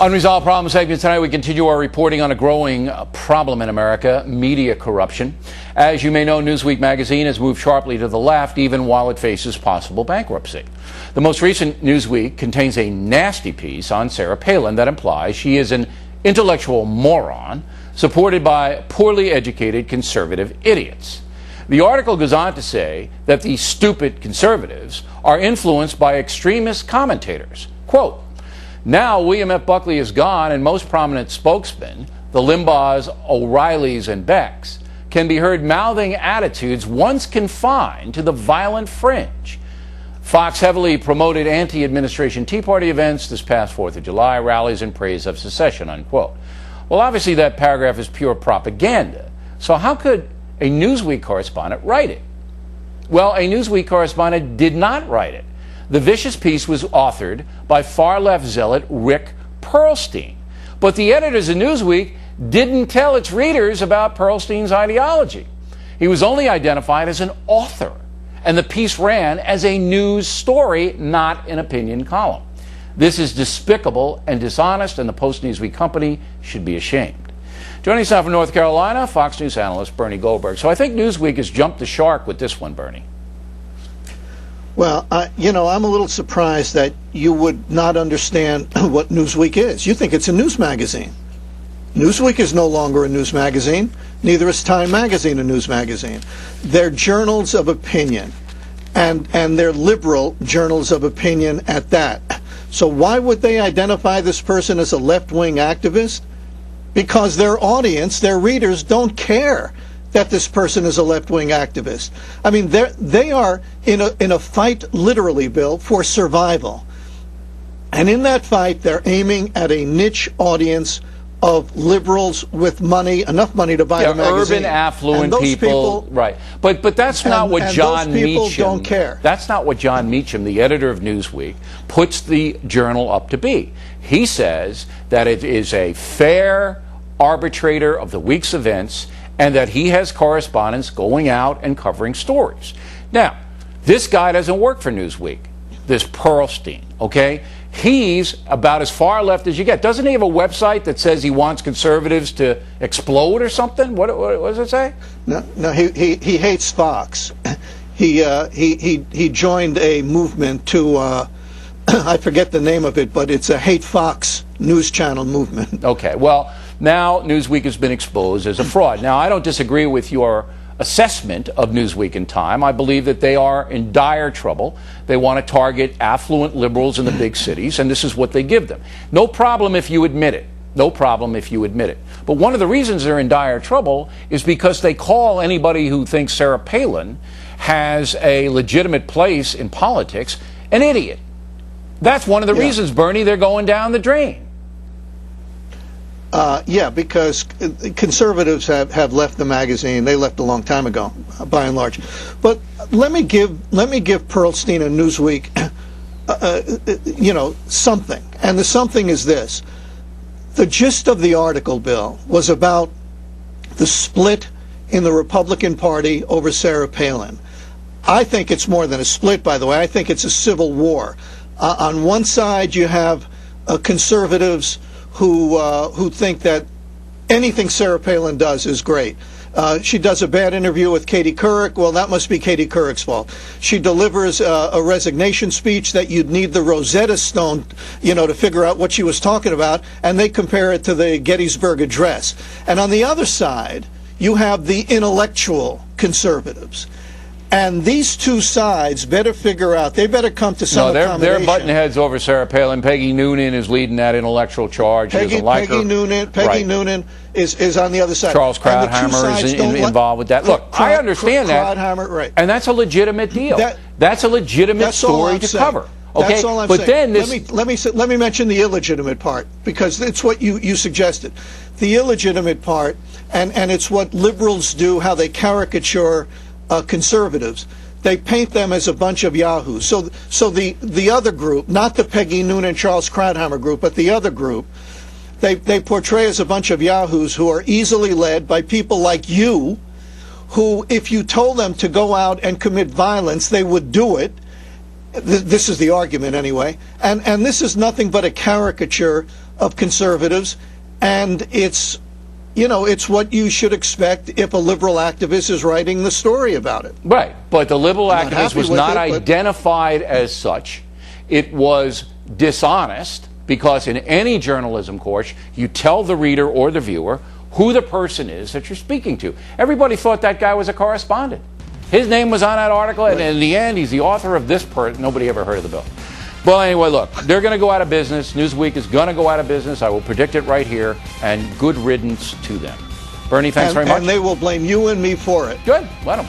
Unresolved Problem segment tonight, we continue our reporting on a growing problem in America, media corruption. As you may know, Newsweek magazine has moved sharply to the left, even while it faces possible bankruptcy. The most recent Newsweek contains a nasty piece on Sarah Palin that implies she is an intellectual moron supported by poorly educated conservative idiots. The article goes on to say that the stupid conservatives are influenced by extremist commentators. Quote, "Now William F. Buckley is gone and most prominent spokesmen, the Limbaughs, O'Reillys, and Becks, can be heard mouthing attitudes once confined to the violent fringe. Fox heavily promoted anti-administration Tea Party events this past 4th of July, rallies in praise of secession," unquote. Well, obviously that paragraph is pure propaganda. So how could a Newsweek correspondent write it? Well, a Newsweek correspondent did not write it. The vicious piece was authored by far-left zealot Rick Perlstein. But the editors of Newsweek didn't tell its readers about Perlstein's ideology. He was only identified as an author, and the piece ran as a news story, not an opinion column. This is despicable and dishonest, and the Post-Newsweek company should be ashamed. Joining us now from North Carolina, Fox News analyst Bernie Goldberg. So I think Newsweek has jumped the shark with this one, Bernie. Well, I'm a little surprised that you would not understand what Newsweek is. You think it's a news magazine. Newsweek is no longer a news magazine. Neither is Time Magazine a news magazine. They're journals of opinion, and they're liberal journals of opinion at that. So why would they identify this person as a left-wing activist? Because their audience, their readers, don't care that this person is a left-wing activist. I mean, they are in a fight, literally, Bill, for survival. And in that fight, they're aiming at a niche audience of liberals with money, enough money to buy the magazine. Urban, affluent people, right? But that's not what John Meacham. Don't care. That's not what John Meacham, the editor of Newsweek, puts the journal up to be. He says that it is a fair arbitrator of the week's events, and that he has correspondents going out and covering stories. Now, this guy doesn't work for Newsweek, this Perlstein, okay? He's about as far left as you get. Doesn't he have a website that says he wants conservatives to explode or something? What does it say? No, he hates Fox. He joined a movement to, I forget the name of it, but it's a hate Fox news channel movement. Okay, well, now Newsweek has been exposed as a fraud. Now, I don't disagree with your assessment of Newsweek and Time. I believe that they are in dire trouble. They want to target affluent liberals in the big cities, and this is what they give them. No problem if you admit it. No problem if you admit it. But one of the reasons they're in dire trouble is because they call anybody who thinks Sarah Palin has a legitimate place in politics an idiot. That's one of the reasons, Bernie, they're going down the drain. Because conservatives have left the magazine. They left a long time ago, by and large. But let me give Perlstein and Newsweek, something. And the something is this: the gist of the article, Bill, was about the split in the Republican Party over Sarah Palin. I think it's more than a split, by the way. I think it's a civil war. On one side, you have conservatives who think that anything Sarah Palin does is great. She does a bad interview with Katie Couric. Well, that must be Katie Couric's fault. She delivers a resignation speech that you'd need the Rosetta Stone, to figure out what she was talking about, and they compare it to the Gettysburg Address. And on the other side, you have the intellectual conservatives. And these two sides better figure out, they better come to some accommodation. They're butting heads over Sarah Palin. Peggy Noonan is leading that intellectual charge. Peggy Noonan is on the other side. Charles Krauthammer is involved with that. Look, I understand that. Right. And that's a legitimate deal. That's a legitimate story to cover. Okay, that's all I'm but saying. Then let me mention the illegitimate part, because it's what you suggested. The illegitimate part, and it's what liberals do, how they caricature conservatives. They paint them as a bunch of yahoos. So the other group, not the Peggy Noonan, Charles Krauthammer group, but the other group, they portray as a bunch of yahoos who are easily led by people like you, who, if you told them to go out and commit violence, they would do it. This is the argument anyway, and this is nothing but a caricature of conservatives, and it's, you know, it's what you should expect if a liberal activist is writing the story about it. Right, but the liberal activist was not it, identified as such. It was dishonest, because in any journalism course, you tell the reader or the viewer who the person is that you're speaking to. Everybody thought that guy was a correspondent. His name was on that article, and in the end, he's the author of this part. Nobody ever heard of the bill. Well, anyway, look, they're going to go out of business. Newsweek is going to go out of business. I will predict it right here, and good riddance to them. Bernie, thanks very much. And they will blame you and me for it. Good. Let them.